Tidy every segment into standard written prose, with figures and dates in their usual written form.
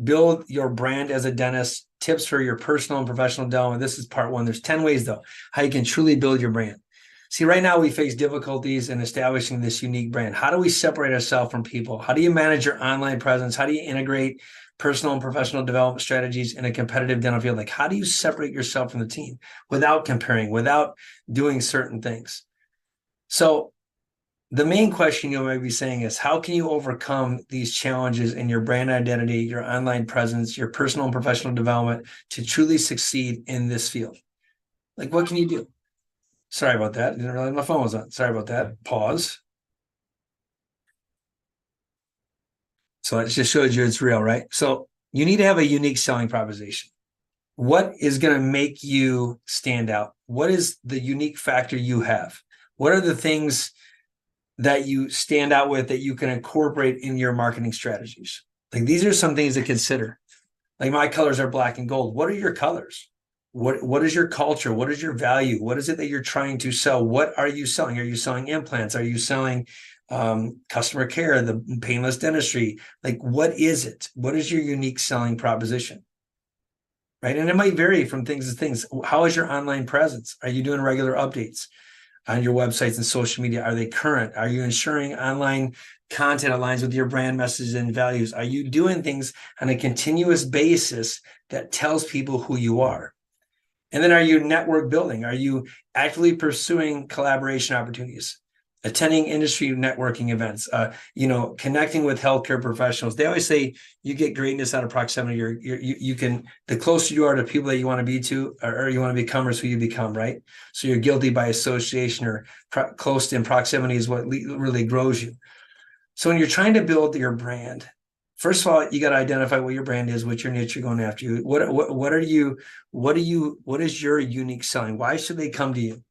build your brand as a dentist, tips for your personal and professional development. This is part one. There's 10 ways, though, how you can truly build your brand. See, right now we face difficulties in establishing this unique brand. How do we separate ourselves from people? How do you manage your online presence? How do you integrate personal and professional development strategies in a competitive dental field? Like, how do you separate yourself from the team without comparing, without doing certain things? So the main question you might be saying is, how can you overcome these challenges in your brand identity, your online presence, your personal and professional development to truly succeed in this field? Like, what can you do? Sorry about that. I didn't realize my phone was on. Sorry about that. Pause. So it just shows you it's real, right? So you need to have a unique selling proposition. What is going to make you stand out? What is the unique factor you have? What are the things that you stand out with that you can incorporate in your marketing strategies? Like, these are some things to consider. Like, my colors are black and gold. What are your colors? What is your culture? What is your value? What is it that you're trying to sell? What are you selling? Are you selling implants? Are you selling customer care, the painless dentistry? Like, what is it? What is your unique selling proposition? Right. And it might vary from things to things. How is your online presence? Are you doing regular updates on your websites and social media? Are they current? Are you ensuring online content aligns with your brand messages and values? Are you doing things on a continuous basis that tells people who you are? And then, are you network building? Are you actively pursuing collaboration opportunities, attending industry networking events, connecting with healthcare professionals? They always say you get greatness out of proximity. You can, the closer you are to people that you want to be to, or you want to become, or who you become, right? So you're guilty by association, or close in proximity is what really grows you. So when you're trying to build your brand, first of all, you got to identify what your brand is, what your niche you're going after. What is your unique selling? Why should they come to you?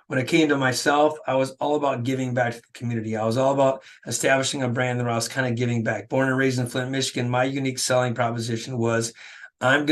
When it came to myself, I was all about giving back to the community. I was all about establishing a brand where I was kind of giving back. Born and raised in Flint, Michigan, my unique selling proposition was, time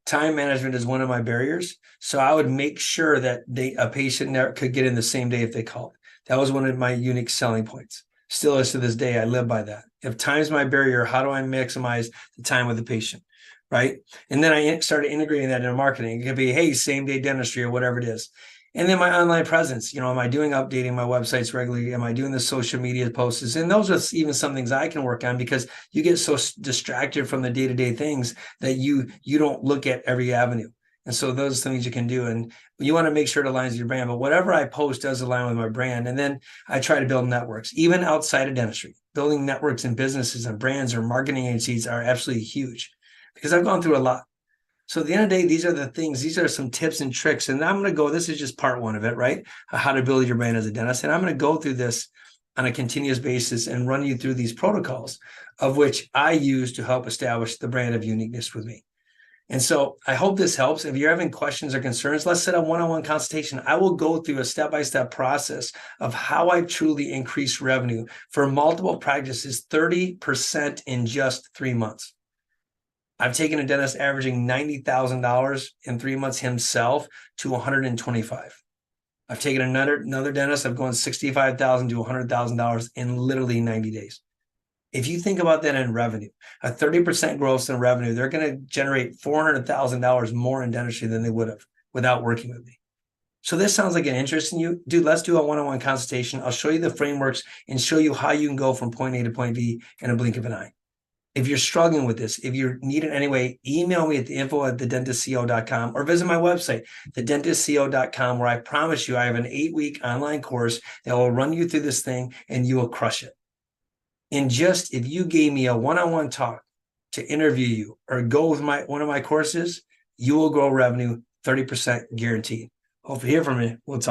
management is one of my barriers. So I would make sure that a patient could get in the same day if they called. That was one of my unique selling points. Still is to this day, I live by that. If time's my barrier, how do I maximize the time with the patient, right? And then I started integrating that into marketing. It could be, hey, same day dentistry or whatever it is. And then my online presence, am I updating my websites regularly? Am I doing the social media posts? And those are even some things I can work on, because you get so distracted from the day-to-day things that you don't look at every avenue. And so those are things you can do. And you want to make sure it aligns with your brand. But whatever I post does align with my brand. And then I try to build networks, even outside of dentistry. Building networks and businesses and brands or marketing agencies are absolutely huge, because I've gone through a lot. So at the end of the day, these are the things, these are some tips and tricks. And I'm going to go, this is just part one of it, right? How to build your brand as a dentist. And I'm going to go through this on a continuous basis and run you through these protocols, of which I use to help establish the brand of uniqueness with me. And so I hope this helps. If you're having questions or concerns, let's set a one-on-one consultation. I will go through a step-by-step process of how I truly increase revenue for multiple practices, 30% in just 3 months. I've taken a dentist averaging $90,000 in 3 months himself to 125. I've taken another dentist, I've gone $65,000 to $100,000 in literally 90 days. If you think about that in revenue, a 30% growth in revenue, they're going to generate $400,000 more in dentistry than they would have without working with me. So this sounds like an interest in you. Dude, let's do a one-on-one consultation. I'll show you the frameworks and show you how you can go from point A to point B in a blink of an eye. If you're struggling with this, if you need it anyway, email me at the info@thedentistco.com or visit my website, thedentistco.com, where I promise you I have an 8-week online course that will run you through this thing and you will crush it. And just if you gave me a one-on-one talk to interview you or go with one of my courses, you will grow revenue 30% guaranteed. Hope to hear from you. We'll talk.